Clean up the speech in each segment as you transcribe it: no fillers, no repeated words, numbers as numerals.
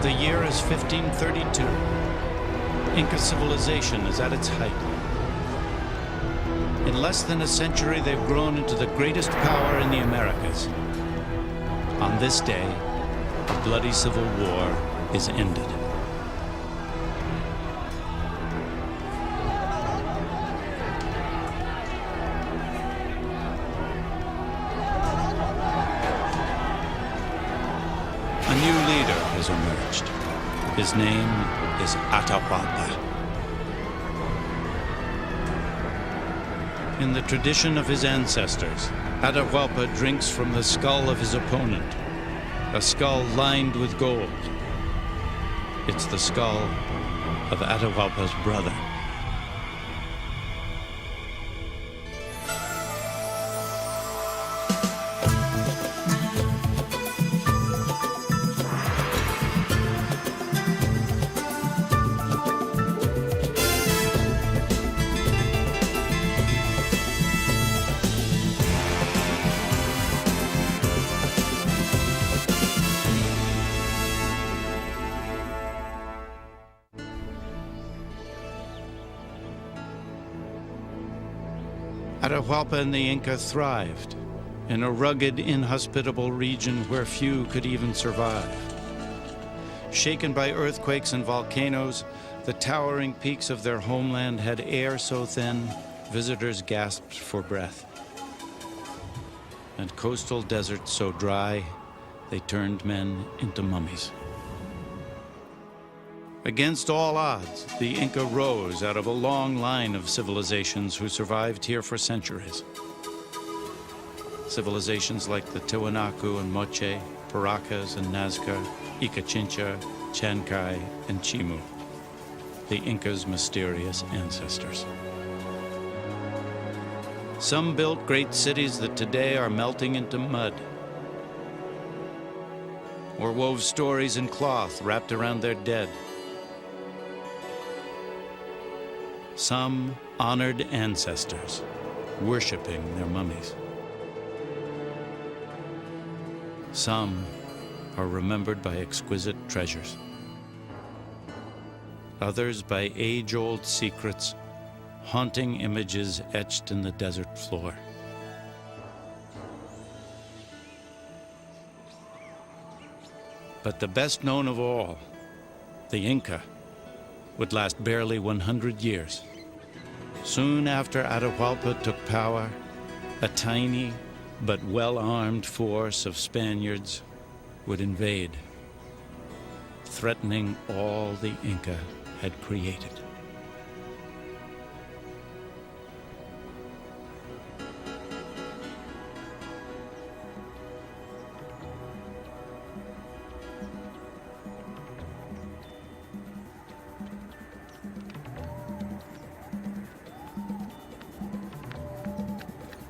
The year is 1532. Inca civilization is at its height. In less than a century, they've grown into the greatest power in the Americas. On this day, the bloody civil war is ended. A new leader has emerged. His name is Atahualpa. In the tradition of his ancestors, Atahualpa drinks from the skull of his opponent, a skull lined with gold. It's the skull of Atahualpa's brother. Atahualpa and the Inca thrived in a rugged, inhospitable region where few could even survive. Shaken by earthquakes and volcanoes, the towering peaks of their homeland had air so thin, visitors gasped for breath. And coastal deserts so dry, they turned men into mummies. Against all odds, the Inca rose out of a long line of civilizations who survived here for centuries. Civilizations like the Tiwanaku and Moche, Paracas and Nazca, Icachincha, Chancay, and Chimu, the Inca's mysterious ancestors. Some built great cities that today are melting into mud, or wove stories in cloth wrapped around their dead. Some honored ancestors, worshiping their mummies. Some are remembered by exquisite treasures. Others by age-old secrets, haunting images etched in the desert floor. But the best known of all, the Inca, would last barely 100 years. Soon after Atahualpa took power, a tiny but well-armed force of Spaniards would invade, threatening all the Inca had created.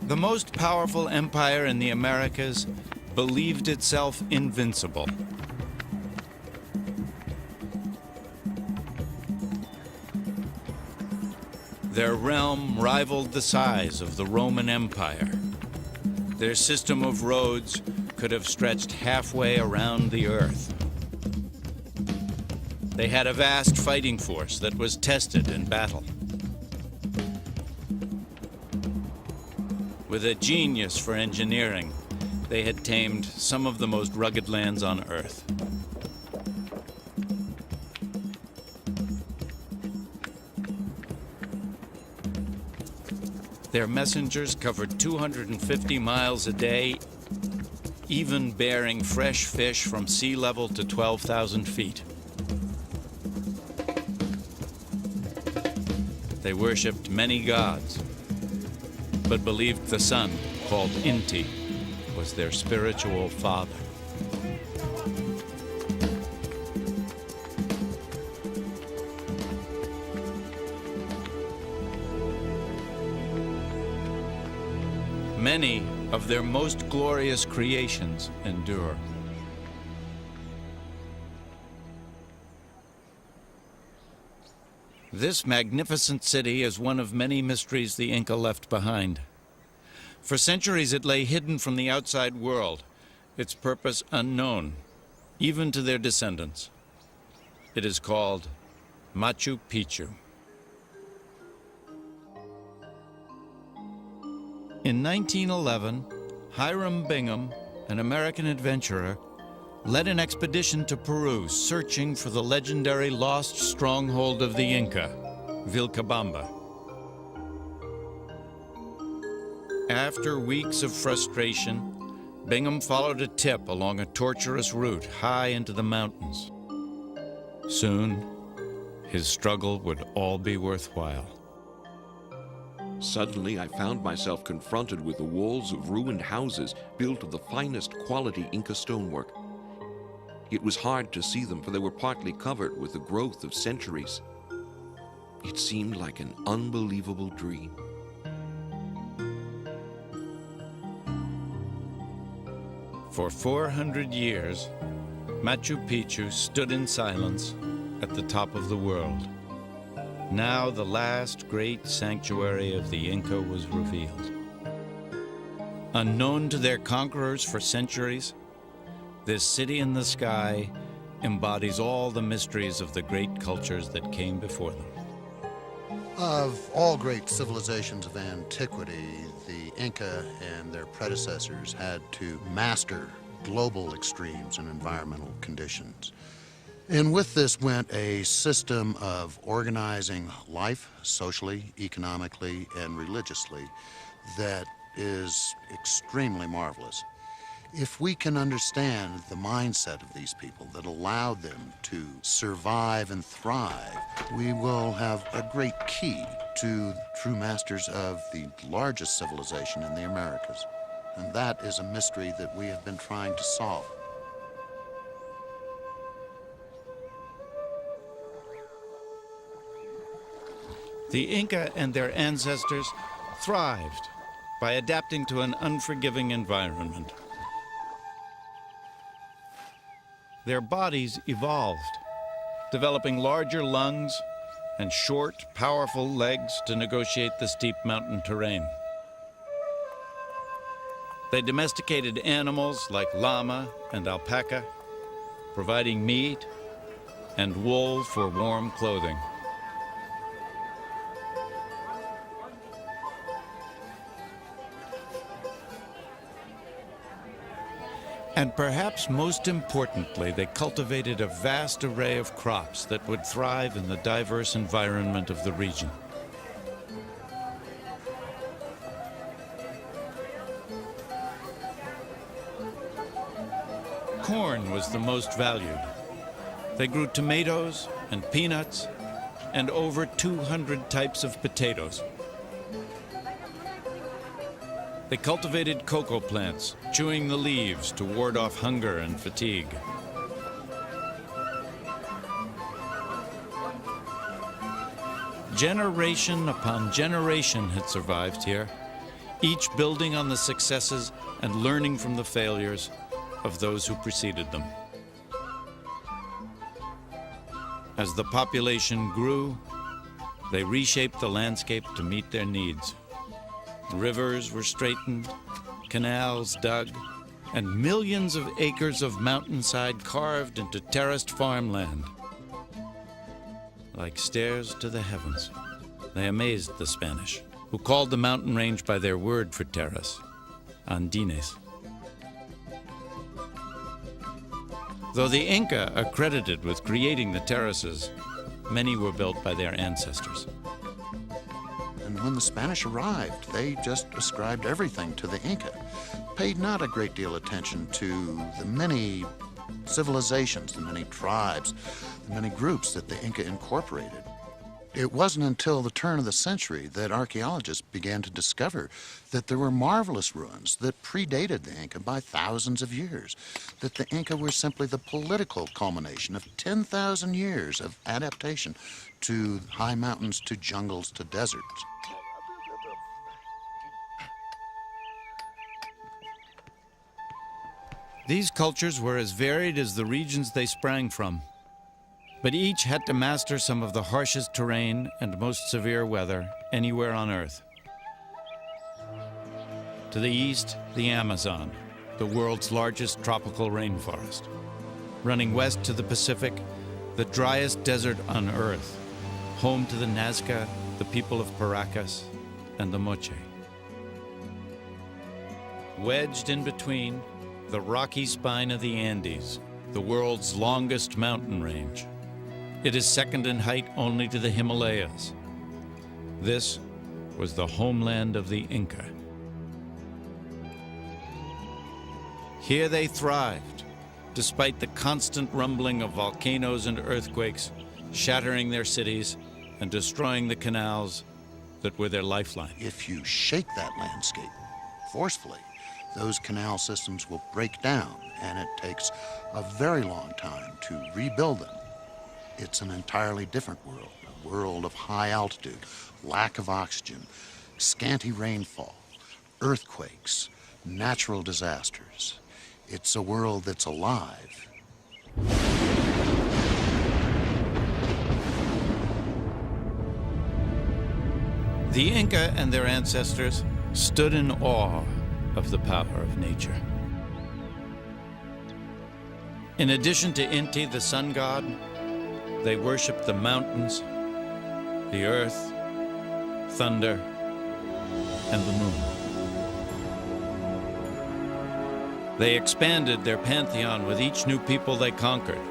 The most powerful empire in the Americas believed itself invincible. Their realm rivaled the size of the Roman Empire. Their system of roads could have stretched halfway around the earth. They had a vast fighting force that was tested in battle. With a genius for engineering, they had tamed some of the most rugged lands on Earth. Their messengers covered 250 miles a day, even bearing fresh fish from sea level to 12,000 feet. They worshipped many gods, but believed the sun, called Inti, was their spiritual father. Many of their most glorious creations endure. This magnificent city is one of many mysteries the Inca left behind. For centuries it lay hidden from the outside world, its purpose unknown, even to their descendants. It is called Machu Picchu. In 1911, Hiram Bingham, an American adventurer, led an expedition to Peru searching for the legendary lost stronghold of the Inca, Vilcabamba. After weeks of frustration, Bingham followed a tip along a tortuous route high into the mountains. Soon, his struggle would all be worthwhile. Suddenly, I found myself confronted with the walls of ruined houses built of the finest quality Inca stonework. It was hard to see them, for they were partly covered with the growth of centuries. It seemed like an unbelievable dream. For 400 years, Machu Picchu stood in silence at the top of the world. Now the last great sanctuary of the Inca was revealed. Unknown to their conquerors for centuries, this city in the sky embodies all the mysteries of the great cultures that came before them. Of all great civilizations of antiquity, the Inca and their predecessors had to master global extremes and environmental conditions. And with this went a system of organizing life socially, economically, and religiously that is extremely marvelous. If we can understand the mindset of these people that allowed them to survive and thrive, we will have a great key to true masters of the largest civilization in the Americas. And that is a mystery that we have been trying to solve. The Inca and their ancestors thrived by adapting to an unforgiving environment. Their bodies evolved, developing larger lungs and short, powerful legs to negotiate the steep mountain terrain. They domesticated animals like llama and alpaca, providing meat and wool for warm clothing. And perhaps most importantly, they cultivated a vast array of crops that would thrive in the diverse environment of the region. Corn was the most valued. They grew tomatoes and peanuts and over 200 types of potatoes. They cultivated cocoa plants, chewing the leaves to ward off hunger and fatigue. Generation upon generation had survived here, each building on the successes and learning from the failures of those who preceded them. As the population grew, they reshaped the landscape to meet their needs. Rivers were straightened, canals dug, and millions of acres of mountainside carved into terraced farmland. Like stairs to the heavens, they amazed the Spanish, who called the mountain range by their word for terrace, Andines. Though the Inca are credited with creating the terraces, many were built by their ancestors. And when the Spanish arrived, they just ascribed everything to the Inca, paid not a great deal of attention to the many civilizations, the many tribes, the many groups that the Inca incorporated. It wasn't until the turn of the century that archaeologists began to discover that there were marvelous ruins that predated the Inca by thousands of years, that the Inca were simply the political culmination of 10,000 years of adaptation to high mountains, to jungles, to deserts. These cultures were as varied as the regions they sprang from, but each had to master some of the harshest terrain and most severe weather anywhere on Earth. To the east, the Amazon, the world's largest tropical rainforest. Running west to the Pacific, the driest desert on Earth, home to the Nazca, the people of Paracas, and the Moche. Wedged in between, the rocky spine of the Andes, the world's longest mountain range. It is second in height only to the Himalayas. This was the homeland of the Inca. Here they thrived, despite the constant rumbling of volcanoes and earthquakes, shattering their cities and destroying the canals that were their lifeline. If you shake that landscape forcefully, those canal systems will break down, and it takes a very long time to rebuild them. It's an entirely different world, a world of high altitude, lack of oxygen, scanty rainfall, earthquakes, natural disasters. It's a world that's alive. The Inca and their ancestors stood in awe of the power of nature. In addition to Inti, the sun god, they worshipped the mountains, the earth, thunder, and the moon. They expanded their pantheon with each new people they conquered,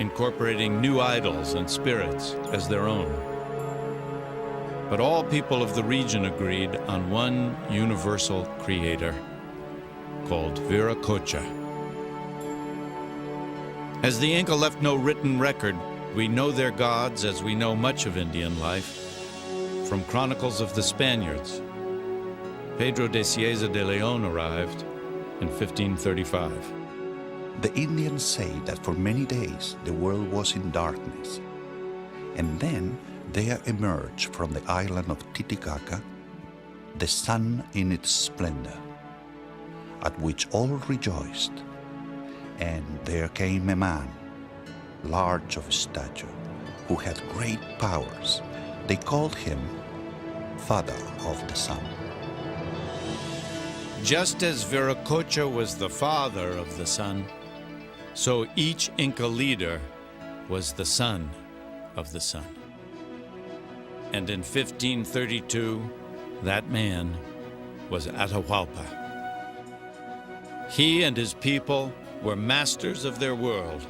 incorporating new idols and spirits as their own. But all people of the region agreed on one universal creator called Viracocha. As the Inca left no written record, we know their gods as we know much of Indian life from chronicles of the Spaniards. Pedro de Cieza de Leon arrived in 1535. The Indians say that for many days the world was in darkness, and then there emerged from the island of Titicaca the sun in its splendor, at which all rejoiced. And there came a man, large of stature, who had great powers. They called him Father of the Sun. Just as Viracocha was the father of the sun, so each Inca leader was the son of the sun. And in 1532, that man was Atahualpa. He and his people were masters of their world.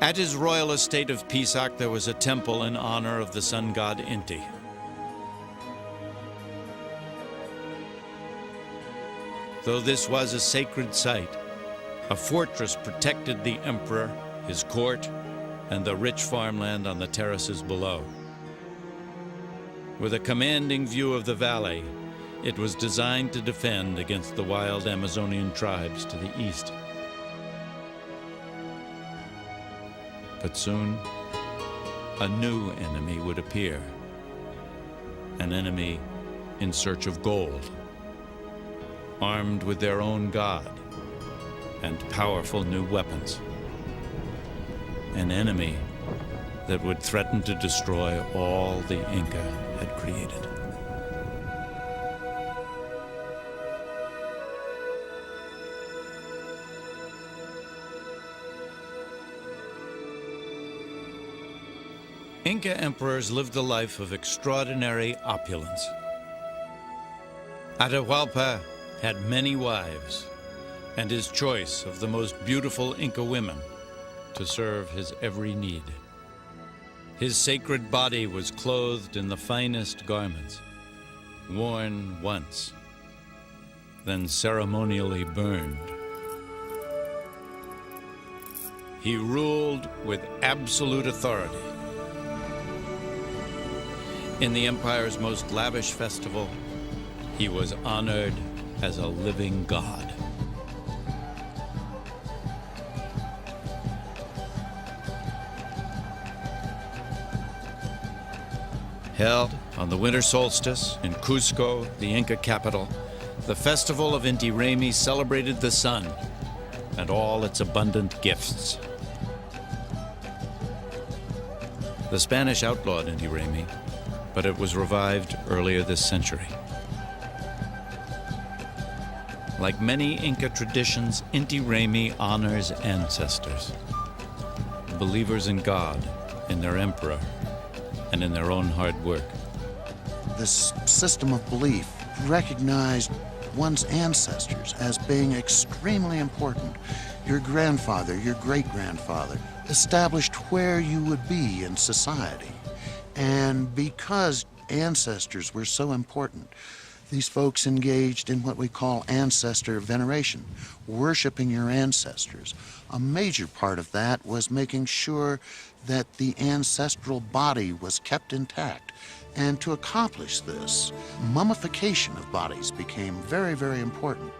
At his royal estate of Pisac, there was a temple in honor of the sun god Inti. Though this was a sacred site, a fortress protected the emperor, his court, and the rich farmland on the terraces below. With a commanding view of the valley, it was designed to defend against the wild Amazonian tribes to the east. But soon, a new enemy would appear, an enemy in search of gold, armed with their own god and powerful new weapons. An enemy that would threaten to destroy all the Inca had created. Inca emperors lived a life of extraordinary opulence. Atahualpa had many wives, and his choice of the most beautiful Inca women to serve his every need. His sacred body was clothed in the finest garments, worn once, then ceremonially burned. He ruled with absolute authority. In the empire's most lavish festival, he was honored as a living god. Held on the winter solstice in Cusco, the Inca capital, the festival of Inti Raymi celebrated the sun and all its abundant gifts. The Spanish outlawed Inti Raymi, but it was revived earlier this century. Like many Inca traditions, Inti Raymi honors ancestors. believers in God, in their emperor, and in their own hard work. This system of belief recognized one's ancestors as being extremely important. Your grandfather, your great-grandfather, established where you would be in society. And because ancestors were so important, these folks engaged in what we call ancestor veneration, worshiping your ancestors. A major part of that was making sure that the ancestral body was kept intact. And to accomplish this, mummification of bodies became very, very important.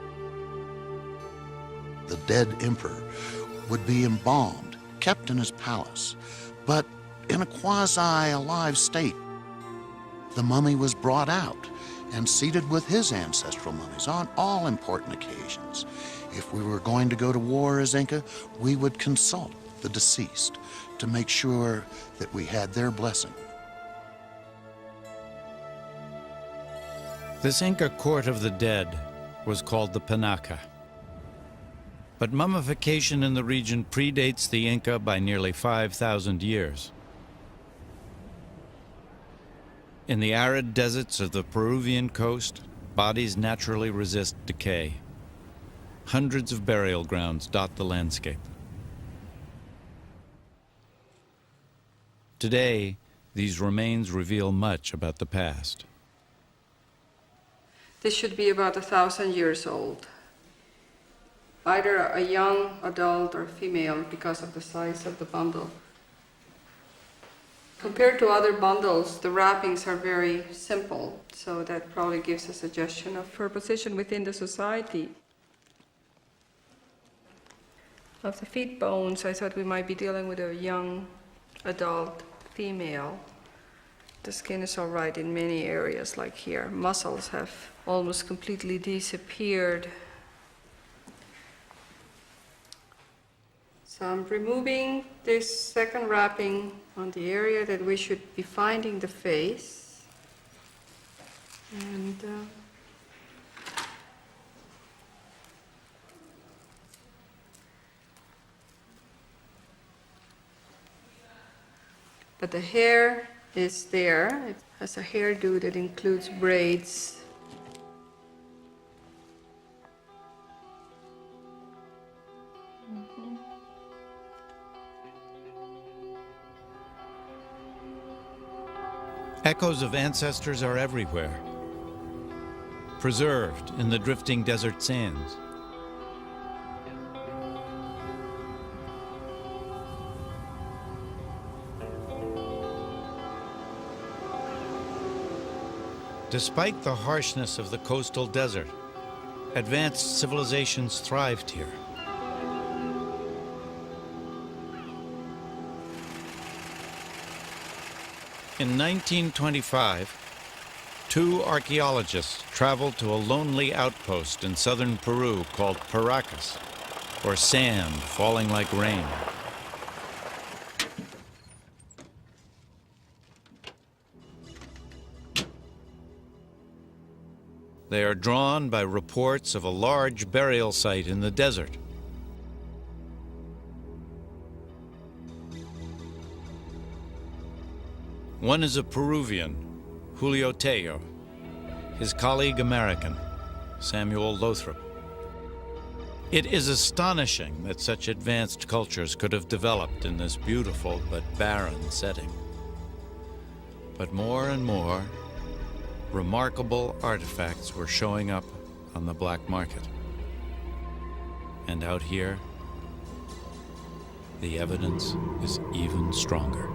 The dead emperor would be embalmed, kept in his palace, but in a quasi-alive state. The mummy was brought out and seated with his ancestral mummies on all important occasions. If we were going to go to war as Inca, we would consult the deceased to make sure that we had their blessing. This Inca court of the dead was called the Panaca. But mummification in the region predates the Inca by nearly 5,000 years. In the arid deserts of the Peruvian coast, bodies naturally resist decay. Hundreds of burial grounds dot the landscape. Today, these remains reveal much about the past. This should be about 1,000 years old. Either a young adult or female because of the size of the bundle. Compared to other bundles, the wrappings are very simple, so that probably gives a suggestion of her position within the society. Of the feet bones, I thought we might be dealing with a young adult female. The skin is all right in many areas, like here. Muscles have almost completely disappeared. So I'm removing this second wrapping on the area that we should be finding the face. And but the hair is there. It has a hairdo that includes braids. Echoes of ancestors are everywhere, preserved in the drifting desert sands. Despite the harshness of the coastal desert, advanced civilizations thrived here. In 1925, two archaeologists traveled to a lonely outpost in southern Peru called Paracas, or sand falling like rain. They are drawn by reports of a large burial site in the desert. One is a Peruvian, Julio Tello, his colleague American, Samuel Lothrop. It is astonishing that such advanced cultures could have developed in this beautiful but barren setting. But more and more, remarkable artifacts were showing up on the black market. And out here, the evidence is even stronger.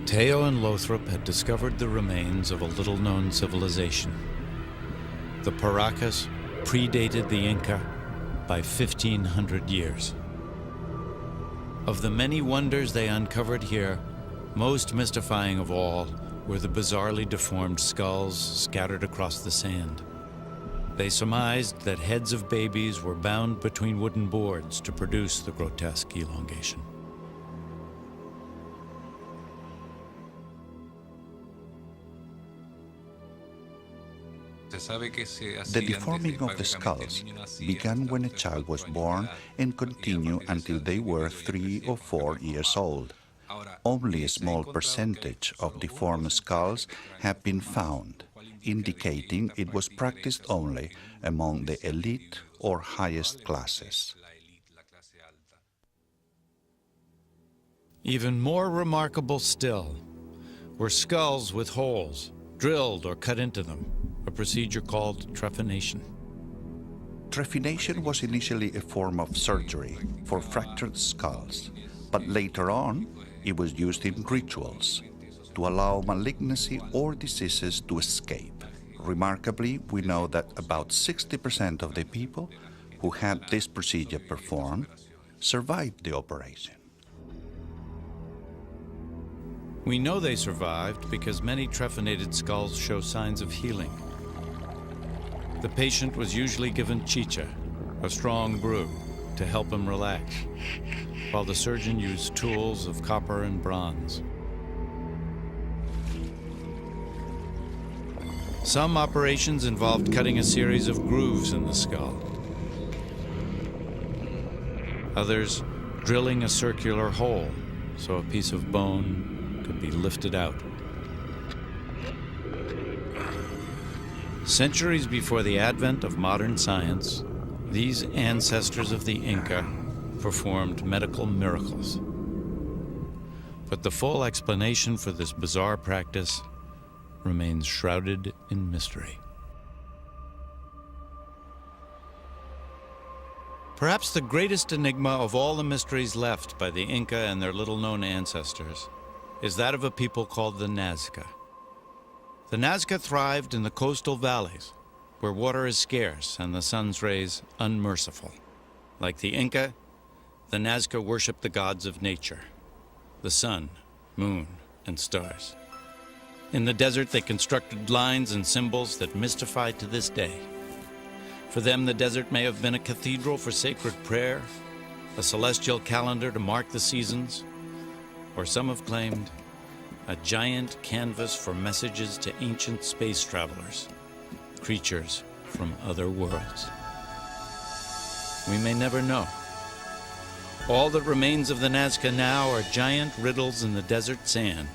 Tello and Lothrop had discovered the remains of a little-known civilization. The Paracas predated the Inca by 1,500 years. Of the many wonders they uncovered here, most mystifying of all were the bizarrely deformed skulls scattered across the sand. They surmised that heads of babies were bound between wooden boards to produce the grotesque elongation. The deforming of the skulls began when a child was born and continued until they were 3 or 4 years old. Only a small percentage of deformed skulls have been found, indicating it was practiced only among the elite or highest classes. Even more remarkable still were skulls with holes drilled or cut into them, a procedure called trephination. Trephination was initially a form of surgery for fractured skulls, but later on it was used in rituals to allow malignancy or diseases to escape. Remarkably, we know that about 60% of the people who had this procedure performed survived the operation. We know they survived because many trephinated skulls show signs of healing. The patient was usually given chicha, a strong brew, to help him relax, while the surgeon used tools of copper and bronze. Some operations involved cutting a series of grooves in the skull. Others, drilling a circular hole so a piece of bone could be lifted out. Centuries before the advent of modern science, these ancestors of the Inca performed medical miracles. But the full explanation for this bizarre practice remains shrouded in mystery. Perhaps the greatest enigma of all the mysteries left by the Inca and their little-known ancestors is that of a people called the Nazca. The Nazca thrived in the coastal valleys, where water is scarce and the sun's rays unmerciful. Like the Inca, the Nazca worshiped the gods of nature, the sun, moon, and stars. In the desert, they constructed lines and symbols that mystify to this day. For them, the desert may have been a cathedral for sacred prayer, a celestial calendar to mark the seasons, or some have claimed a giant canvas for messages to ancient space travelers, creatures from other worlds. We may never know. All that remains of the Nazca now are giant riddles in the desert sand,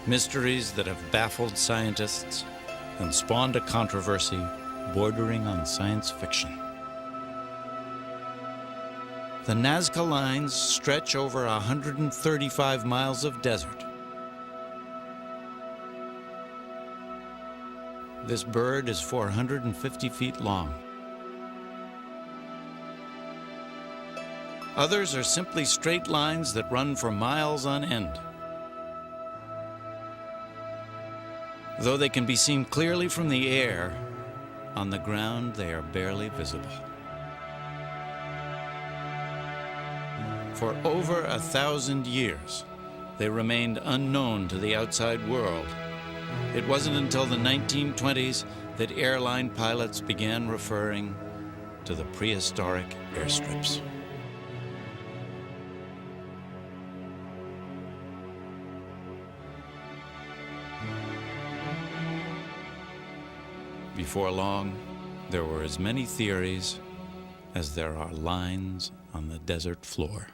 mysteries that have baffled scientists and spawned a controversy bordering on science fiction. The Nazca lines stretch over 135 miles of desert. This bird is 450 feet long. Others are simply straight lines that run for miles on end. Though they can be seen clearly from the air, on the ground they are barely visible. For over 1,000 years, they remained unknown to the outside world. It wasn't until the 1920s that airline pilots began referring to the prehistoric airstrips. Before long, there were as many theories as there are lines on the desert floor.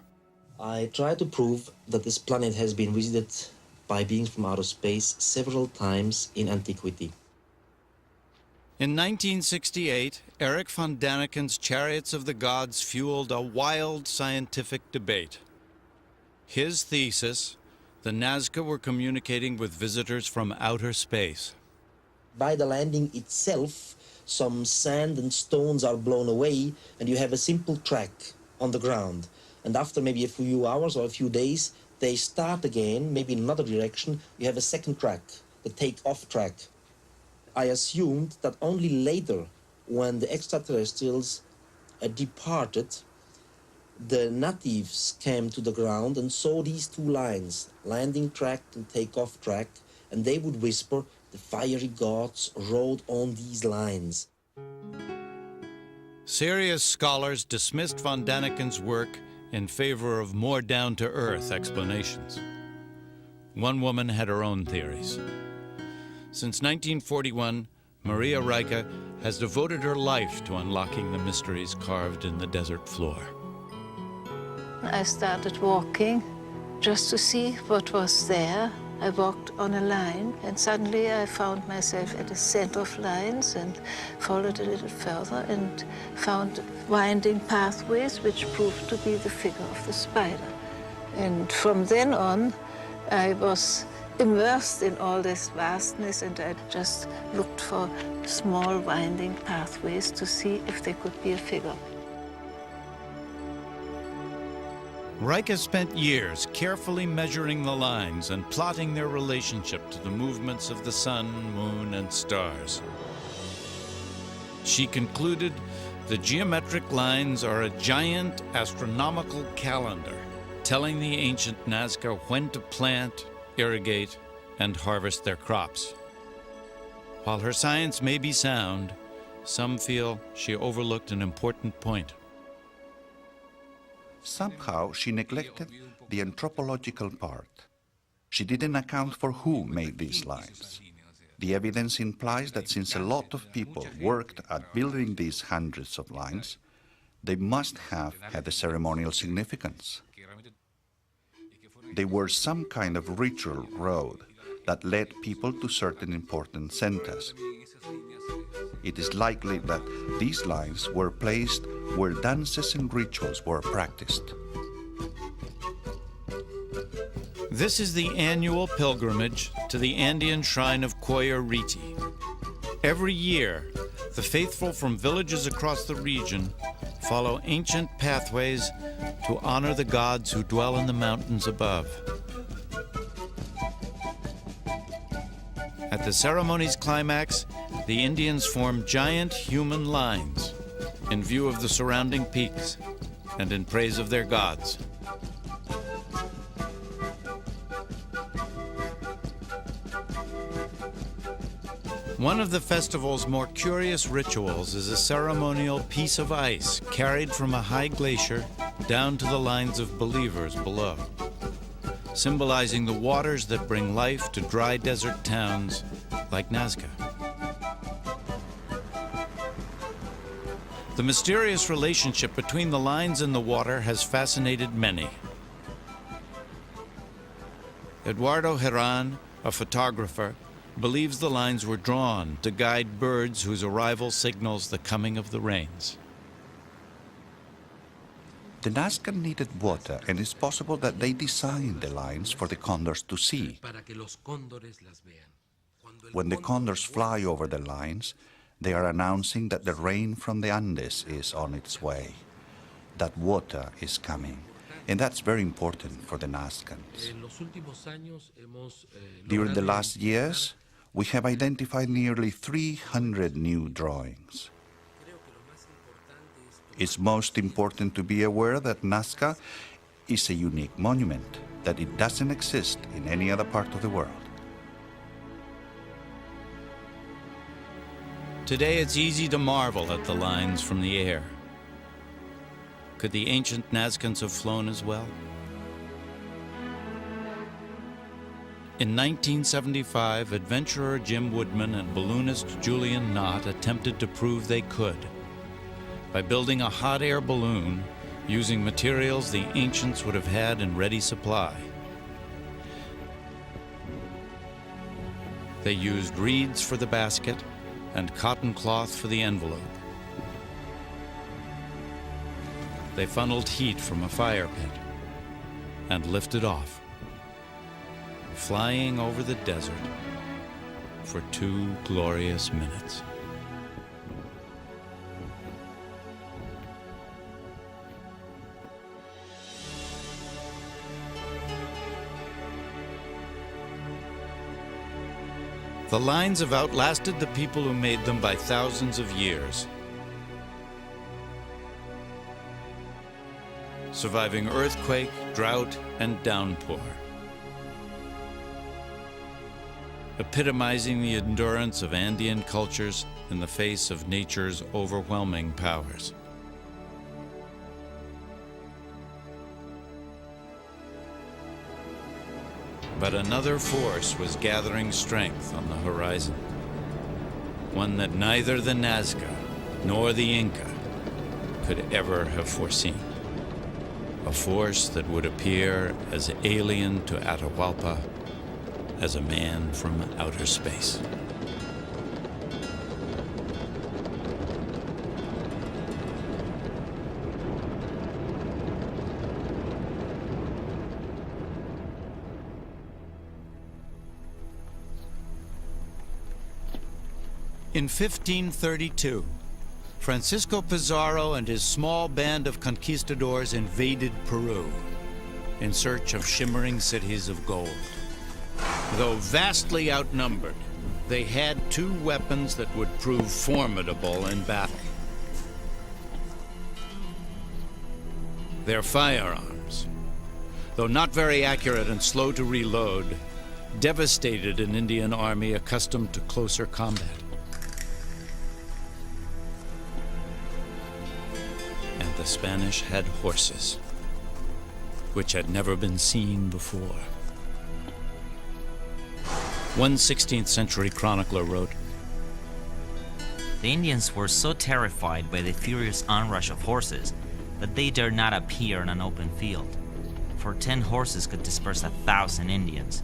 I try to prove that this planet has been visited by beings from outer space several times in antiquity. In 1968, Erich von Daniken's Chariots of the Gods fueled a wild scientific debate. His thesis, the Nazca were communicating with visitors from outer space. By the landing itself, some sand and stones are blown away, and you have a simple track on the ground. And after maybe a few hours or a few days, they start again, maybe in another direction. You have a second track, the take-off track. I assumed that only later, when the extraterrestrials departed, the natives came to the ground and saw these two lines, landing track and take-off track, and they would whisper, "The fiery gods rode on these lines." Serious scholars dismissed von Daniken's work in favor of more down-to-earth explanations. One woman had her own theories. Since 1941, Maria Reiche has devoted her life to unlocking the mysteries carved in the desert floor. I started walking just to see what was there. I walked on a line, and suddenly I found myself at the center of lines and followed a little further and found winding pathways which proved to be the figure of the spider. And from then on, I was immersed in all this vastness, and I just looked for small winding pathways to see if there could be a figure. Reiche spent years carefully measuring the lines and plotting their relationship to the movements of the sun, moon, and stars. She concluded the geometric lines are a giant astronomical calendar, telling the ancient Nazca when to plant, irrigate, and harvest their crops. While her science may be sound, some feel she overlooked an important point. Somehow she neglected the anthropological part. She didn't account for who made these lines. The evidence implies that since a lot of people worked at building these hundreds of lines, they must have had a ceremonial significance. They were some kind of ritual road that led people to certain important centers. It is likely that these lines were placed where dances and rituals were practiced. This is the annual pilgrimage to the Andean shrine of Coya Riti. Every year, the faithful from villages across the region follow ancient pathways to honor the gods who dwell in the mountains above. At the ceremony's climax, the Indians form giant human lines in view of the surrounding peaks and in praise of their gods. One of the festival's more curious rituals is a ceremonial piece of ice carried from a high glacier down to the lines of believers below, symbolizing the waters that bring life to dry desert towns like Nazca. The mysterious relationship between the lines and the water has fascinated many. Eduardo Herran, a photographer, believes the lines were drawn to guide birds whose arrival signals the coming of the rains. The Nazca needed water, and it's possible that they designed the lines for the condors to see. When the condors fly over the lines, they are announcing that the rain from the Andes is on its way, that water is coming, and that's very important for the Nazcans. During the last years, we have identified nearly 300 new drawings. It's most important to be aware that Nazca is a unique monument, that it doesn't exist in any other part of the world. Today it's easy to marvel at the lines from the air. Could the ancient Nazcans have flown as well? In 1975, adventurer Jim Woodman and balloonist Julian Knott attempted to prove they could by building a hot air balloon using materials the ancients would have had in ready supply. They used reeds for the basket and cotton cloth for the envelope. They funneled heat from a fire pit and lifted off, flying over the desert for 2 glorious minutes. The lines have outlasted the people who made them by thousands of years, surviving earthquake, drought, and downpour, epitomizing the endurance of Andean cultures in the face of nature's overwhelming powers. But another force was gathering strength on the horizon. one that neither the Nazca nor the Inca could ever have foreseen. A force that would appear as alien to Atahualpa as a man from outer space. In 1532, Francisco Pizarro and his small band of conquistadors invaded Peru in search of shimmering cities of gold. Though vastly outnumbered, they had two weapons that would prove formidable in battle. Their firearms, though not very accurate and slow to reload, devastated an Indian army accustomed to closer combat. And the Spanish had horses, which had never been seen before. One 16th century chronicler wrote, "The Indians were so terrified by the furious onrush of horses that they dared not appear in an open field, for 10 horses could disperse 1,000 Indians.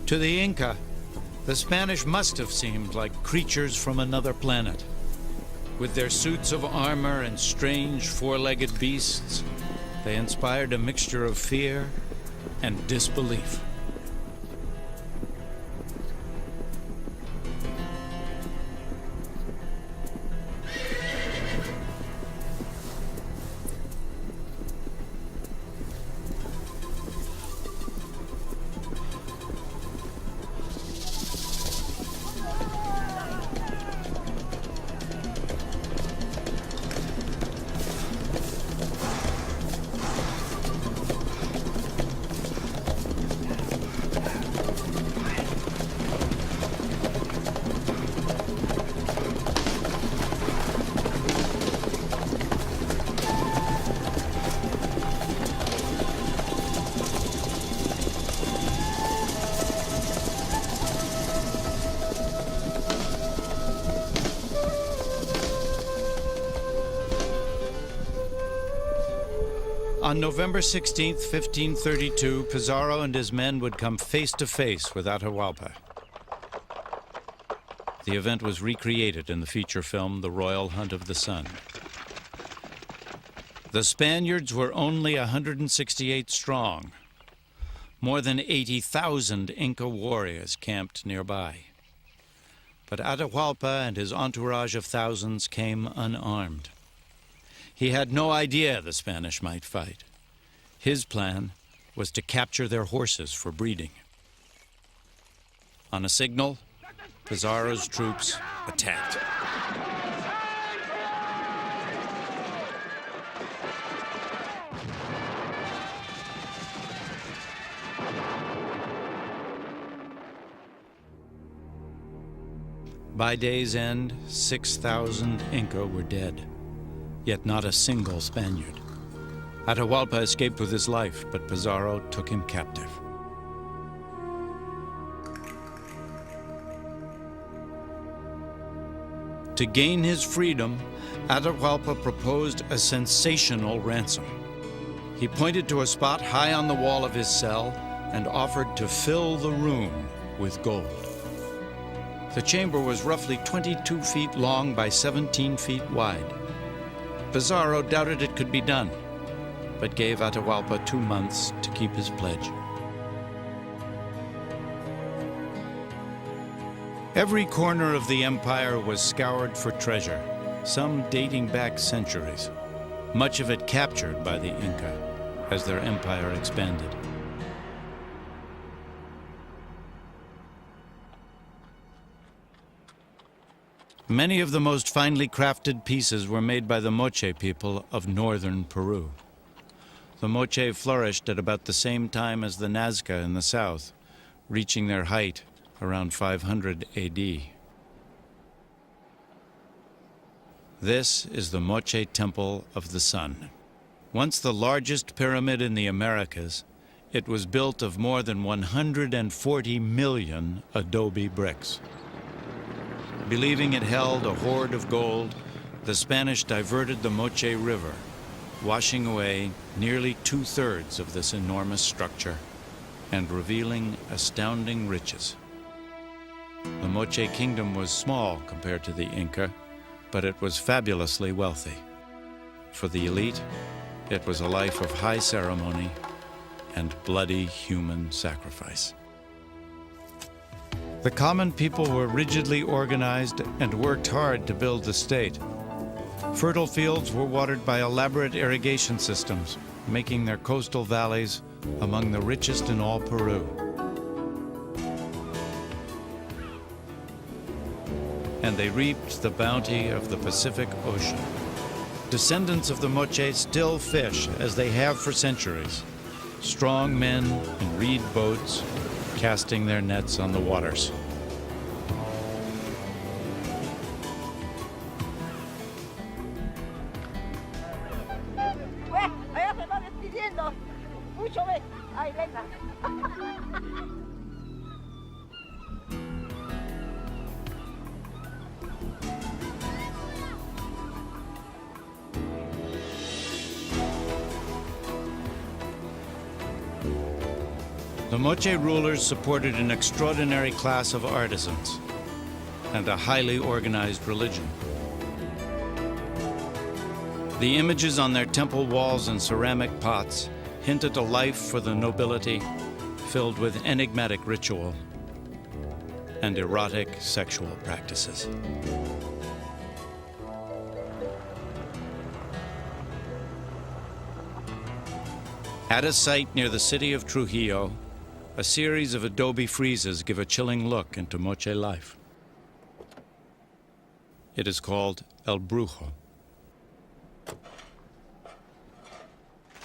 To the Inca, the Spanish must have seemed like creatures from another planet. With their suits of armor and strange four-legged beasts, they inspired a mixture of fear and disbelief. On November 16th, 1532, Pizarro and his men would come face to face with Atahualpa. The event was recreated in the feature film The Royal Hunt of the Sun. The Spaniards were only 168 strong. More than 80,000 Inca warriors camped nearby. But Atahualpa and his entourage of thousands came unarmed. He had no idea the Spanish might fight. His plan was to capture their horses for breeding. On a signal, Pizarro's troops attacked. By day's end, 6,000 Inca were dead. Yet not a single Spaniard. Atahualpa escaped with his life, but Pizarro took him captive. To gain his freedom, Atahualpa proposed a sensational ransom. He pointed to a spot high on the wall of his cell and offered to fill the room with gold. The chamber was roughly 22 feet long by 17 feet wide. Pizarro doubted it could be done, but gave Atahualpa 2 months to keep his pledge. Every corner of the empire was scoured for treasure, some dating back centuries, much of it captured by the Inca as their empire expanded. Many of the most finely crafted pieces were made by the Moche people of northern Peru. The Moche flourished at about the same time as the Nazca in the south, reaching their height around 500 AD. This is the Moche Temple of the Sun. Once the largest pyramid in the Americas, it was built of more than 140 million adobe bricks. Believing it held a hoard of gold, the Spanish diverted the Moche River, washing away nearly 2/3 of this enormous structure and revealing astounding riches. The Moche Kingdom was small compared to the Inca, but it was fabulously wealthy. For the elite, it was a life of high ceremony and bloody human sacrifice. The common people were rigidly organized and worked hard to build the state. Fertile fields were watered by elaborate irrigation systems, making their coastal valleys among the richest in all Peru. And they reaped the bounty of the Pacific Ocean. Descendants of the Moche still fish as they have for centuries. Strong men in reed boats casting their nets on the waters. The Moche rulers supported an extraordinary class of artisans and a highly organized religion. The images on their temple walls and ceramic pots hinted a life for the nobility filled with enigmatic ritual and erotic sexual practices. At a site near the city of Trujillo, a series of adobe friezes give a chilling look into Moche life. It is called El Brujo.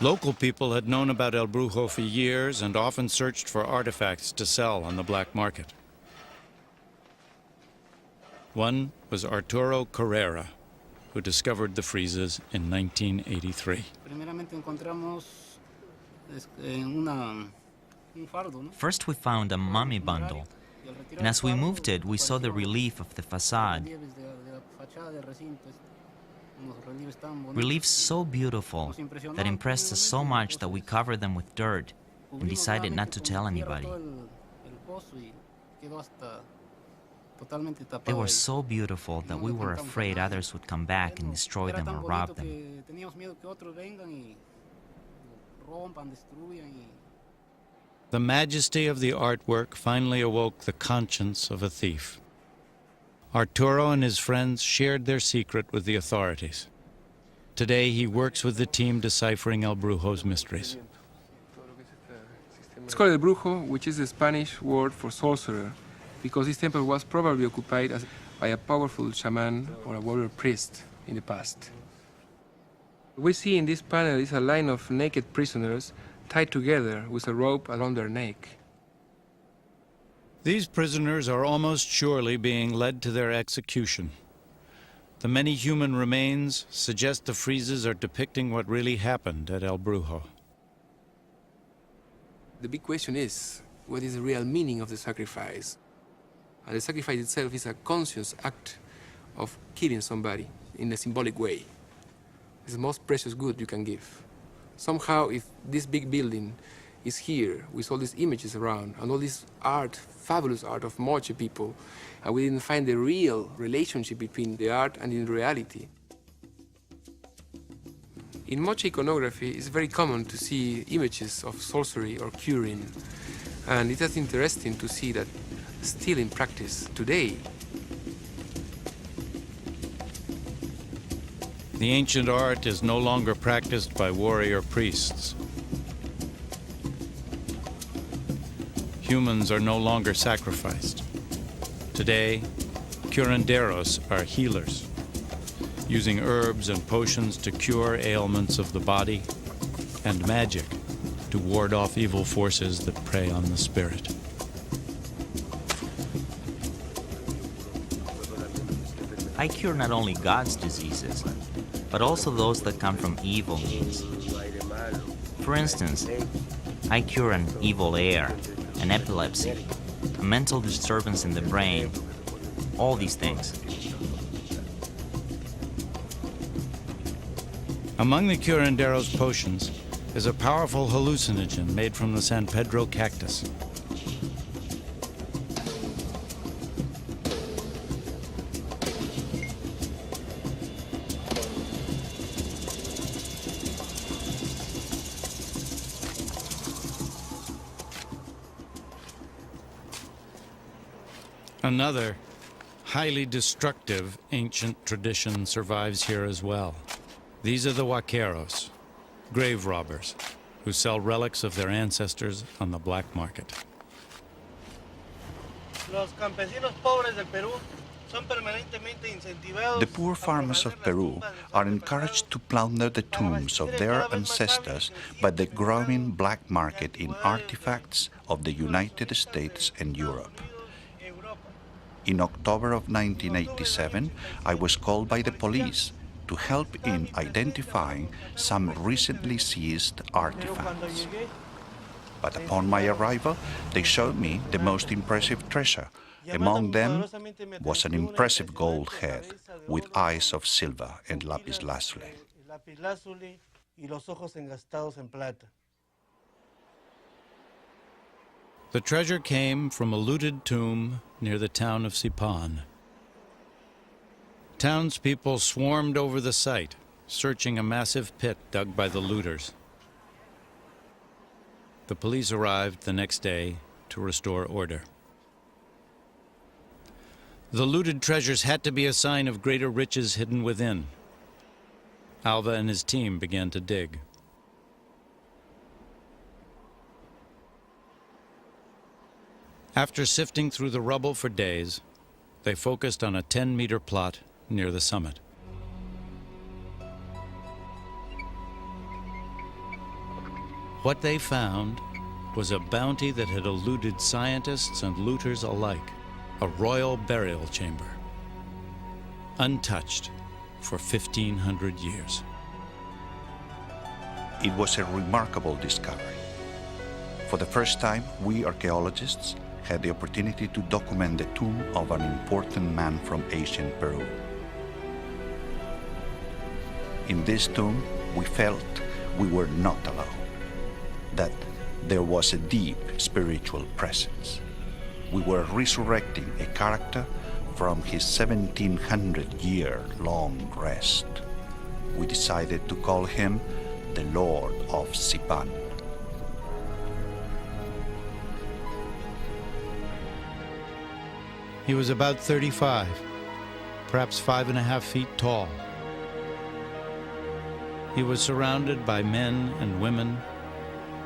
Local people had known about El Brujo for years and often searched for artifacts to sell on the black market. One was Arturo Carrera, who discovered the friezes in 1983. First we found a mummy bundle, and as we moved it, we saw the relief of the facade. Reliefs so beautiful that impressed us so much that we covered them with dirt and decided not to tell anybody. They were so beautiful that we were afraid others would come back and destroy them or rob them. The majesty of the artwork finally awoke the conscience of a thief. Arturo and his friends shared their secret with the authorities. Today, he works with the team deciphering El Brujo's mysteries. It's called El Brujo, which is the Spanish word for sorcerer, because this temple was probably occupied by a powerful shaman or a warrior priest in the past. What we see in this panel is a line of naked prisoners tied together with a rope around their neck. These prisoners are almost surely being led to their execution. The many human remains suggest the friezes are depicting what really happened at El Brujo. The big question is, what is the real meaning of the sacrifice? And the sacrifice itself is a conscious act of killing somebody in a symbolic way. It's the most precious good you can give. Somehow, if this big building is here with all these images around and all this art, fabulous art of Moche people, and we didn't find the real relationship between the art and the reality. In Moche iconography, it's very common to see images of sorcery or curing, and it is interesting to see that still in practice today. The ancient art is no longer practiced by warrior priests. Humans are no longer sacrificed. Today, curanderos are healers, using herbs and potions to cure ailments of the body, and magic to ward off evil forces that prey on the spirit. I cure not only God's diseases, but also those that come from evil means. For instance, I cure an evil air, an epilepsy, a mental disturbance in the brain, all these things. Among the curandero's potions is a powerful hallucinogen made from the San Pedro cactus. Another highly destructive ancient tradition survives here as well. These are the huaqueros, grave robbers, who sell relics of their ancestors on the black market. The poor farmers of Peru are encouraged to plunder the tombs of their ancestors by the growing black market in artifacts of the United States and Europe. In October of 1987, I was called by the police to help in identifying some recently seized artifacts. But upon my arrival, they showed me the most impressive treasure. Among them was an impressive gold head with eyes of silver and lapis lazuli. The treasure came from a looted tomb near the town of Sipan. Townspeople swarmed over the site, searching a massive pit dug by the looters. The police arrived the next day to restore order. The looted treasures had to be a sign of greater riches hidden within. Alva and his team began to dig. After sifting through the rubble for days, they focused on a 10-meter plot near the summit. What they found was a bounty that had eluded scientists and looters alike, a royal burial chamber, untouched for 1,500 years. It was a remarkable discovery. For the first time, we archaeologists had the opportunity to document the tomb of an important man from ancient Peru. In this tomb, we felt we were not alone, that there was a deep spiritual presence. We were resurrecting a character from his 1,700-year-long rest. We decided to call him the Lord of Sipan. He was about 35, perhaps 5.5 feet tall. He was surrounded by men and women,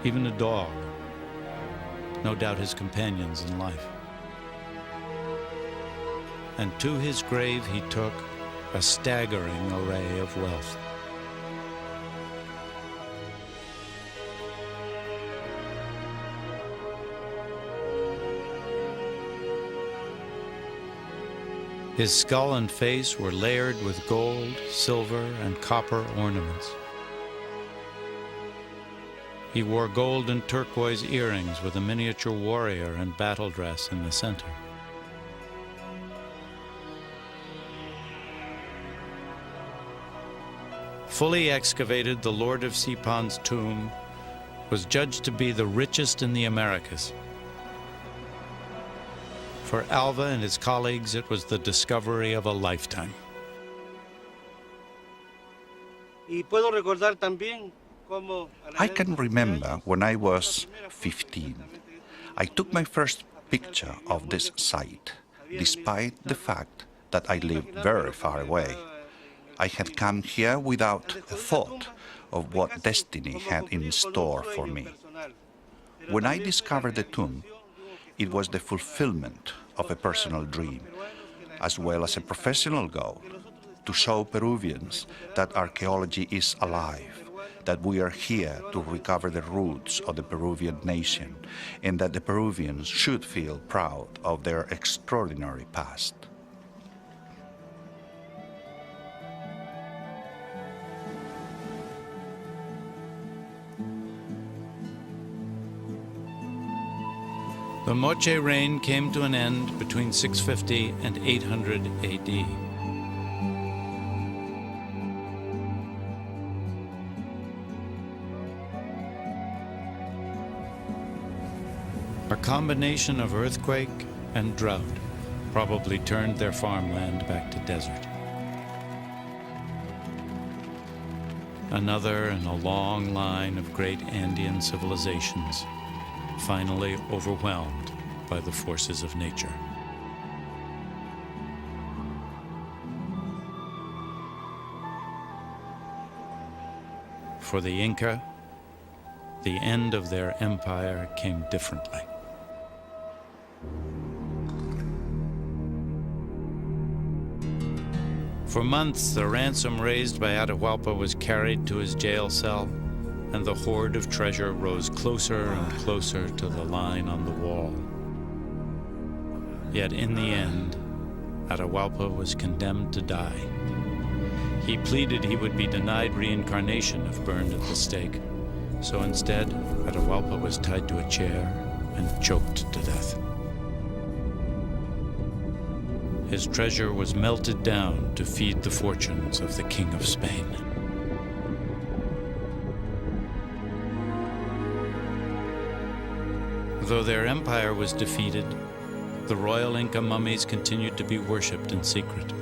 even a dog, no doubt his companions in life. And to his grave he took a staggering array of wealth. His skull and face were layered with gold, silver, and copper ornaments. He wore gold and turquoise earrings with a miniature warrior and battle dress in the center. Fully excavated, the Lord of Sipan's tomb was judged to be the richest in the Americas. For Alva and his colleagues, it was the discovery of a lifetime. I can remember when I was 15. I took my first picture of this site, despite the fact that I lived very far away. I had come here without a thought of what destiny had in store for me. When I discovered the tomb, it was the fulfillment of a personal dream, as well as a professional goal, to show Peruvians that archaeology is alive, that we are here to recover the roots of the Peruvian nation, and that the Peruvians should feel proud of their extraordinary past. The Moche reign came to an end between 650 and 800 AD. A combination of earthquake and drought probably turned their farmland back to desert. Another in a long line of great Andean civilizations, finally overwhelmed by the forces of nature. For the Inca, the end of their empire came differently. For months, the ransom raised by Atahualpa was carried to his jail cell, and the hoard of treasure rose closer and closer to the line on the wall. Yet in the end, Atahualpa was condemned to die. He pleaded he would be denied reincarnation if burned at the stake, so instead, Atahualpa was tied to a chair and choked to death. His treasure was melted down to feed the fortunes of the King of Spain. Though their empire was defeated, the royal Inca mummies continued to be worshipped in secret.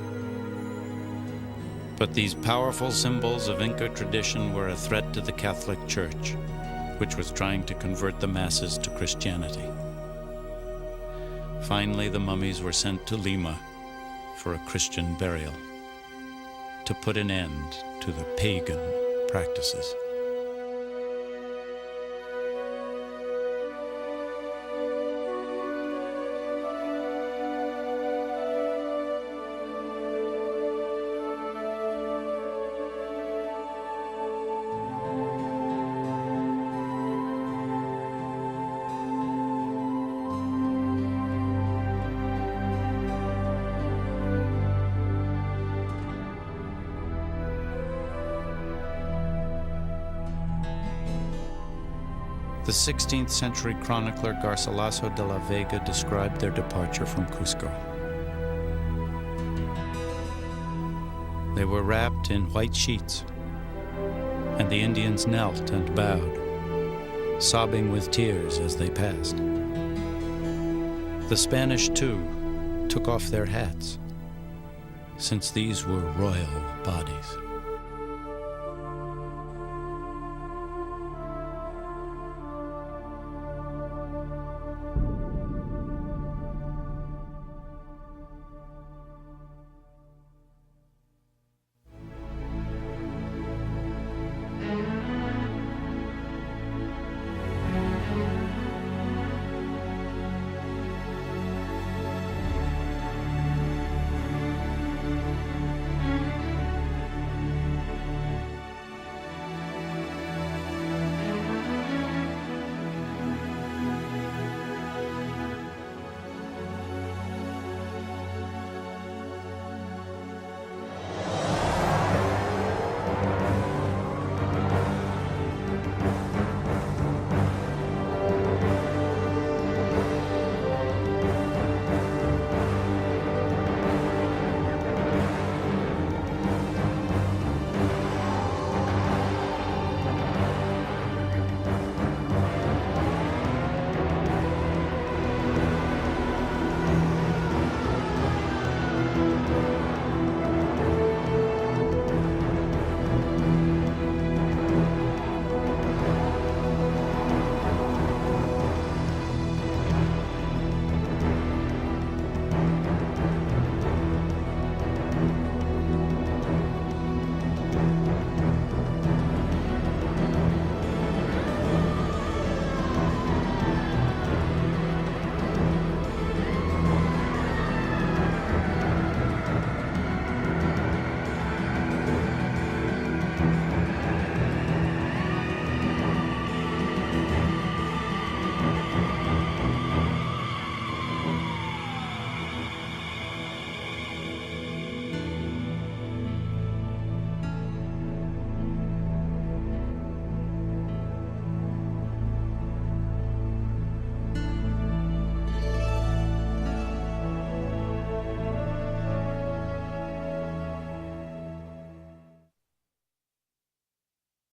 But these powerful symbols of Inca tradition were a threat to the Catholic Church, which was trying to convert the masses to Christianity. Finally, the mummies were sent to Lima for a Christian burial, to put an end to the pagan practices. The 16th century chronicler Garcilaso de la Vega described their departure from Cusco. They were wrapped in white sheets, and the Indians knelt and bowed, sobbing with tears as they passed. The Spanish, too, took off their hats, since these were royal bodies.